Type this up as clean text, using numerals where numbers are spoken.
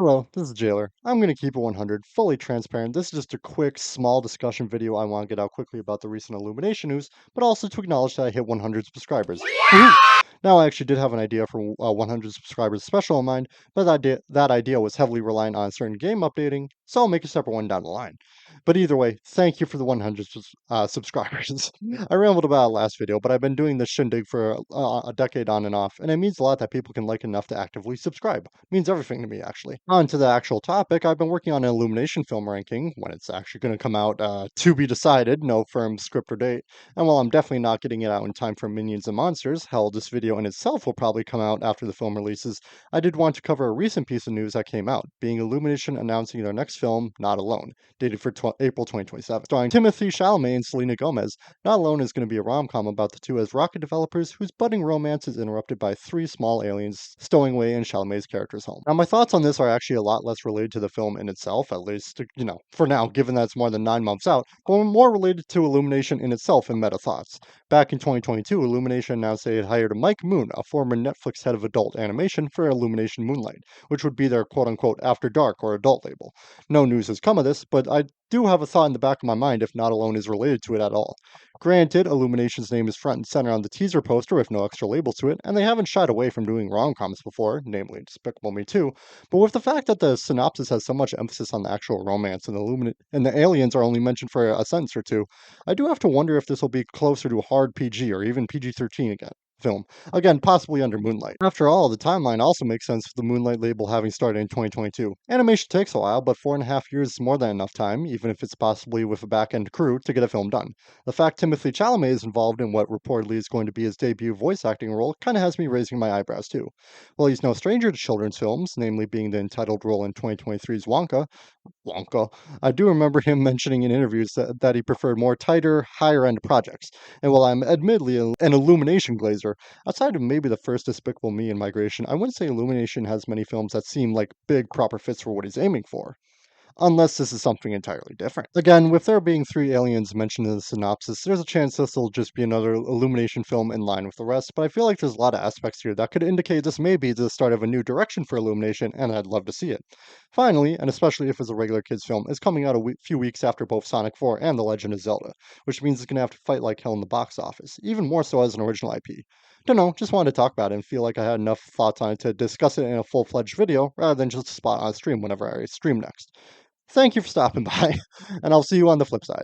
Hello, this is Jailer. I'm going to keep it 100, fully transparent. This is just a quick, small discussion video I want to get out quickly about the recent Illumination news, but also to acknowledge that I hit 100 subscribers. Woohoo! Now, I actually did have an idea for 100 subscribers special in mind, but that idea was heavily reliant on certain game updating, so I'll make a separate one down the line. But either way, thank you for the 100 subscribers. I rambled about it last video, but I've been doing this shindig for a decade on and off, and it means a lot that people can like enough to actively subscribe. Means everything to me, actually. On to the actual topic, I've been working on an Illumination film ranking, when it's actually going to come out, to be decided, no firm script or date. And while I'm definitely not getting it out in time for Minions and Monsters, hell, this video in itself will probably come out after the film releases, I did want to cover a recent piece of news that came out, being Illumination announcing their next film, Not Alone, dated for April 2027. Starring Timothy Chalamet and Selena Gomez, Not Alone is going to be a rom-com about the two as rocket developers whose budding romance is interrupted by three small aliens stowing away in Chalamet's character's home. Now, my thoughts on this are actually a lot less related to the film in itself, at least, for now, given that it's more than 9 months out, but more related to Illumination in itself and meta thoughts. Back in 2022, Illumination announced they had hired Mike Moon, a former Netflix head of adult animation, for Illumination Moonlight, which would be their quote-unquote After Dark or adult label. No news has come of this, but I do have a thought in the back of my mind if Not Alone is related to it at all. Granted, Illumination's name is front and center on the teaser poster with no extra label to it, and they haven't shied away from doing rom-coms before, namely Despicable Me 2, but with the fact that the synopsis has so much emphasis on the actual romance and and the aliens are only mentioned for a sentence or two, I do have to wonder if this will be closer to a hard PG or even PG-13 again. Film. Again, possibly under Moonlight. After all, the timeline also makes sense with the Moonlight label having started in 2022. Animation takes a while, but 4.5 years is more than enough time, even if it's possibly with a back-end crew, to get a film done. The fact Timothy Chalamet is involved in what reportedly is going to be his debut voice acting role kind of has me raising my eyebrows too. Well, he's no stranger to children's films, namely being the entitled role in 2023's Wonka, I do remember him mentioning in interviews that he preferred more tighter, higher end projects. And while I'm admittedly an Illumination glazer, outside of maybe the first Despicable Me and Migration, I wouldn't say Illumination has many films that seem like big, proper fits for what he's aiming for. Unless this is something entirely different. Again, with there being three aliens mentioned in the synopsis, there's a chance this will just be another Illumination film in line with the rest, but I feel like there's a lot of aspects here that could indicate this may be the start of a new direction for Illumination, and I'd love to see it. Finally, and especially if it's a regular kids film, is coming out a few weeks after both Sonic 4 and The Legend of Zelda, which means it's going to have to fight like hell in the box office, even more so as an original IP. Don't know, just wanted to talk about it and feel like I had enough thoughts on it to discuss it in a full-fledged video, rather than just a spot on stream whenever I stream next. Thank you for stopping by, and I'll see you on the flip side.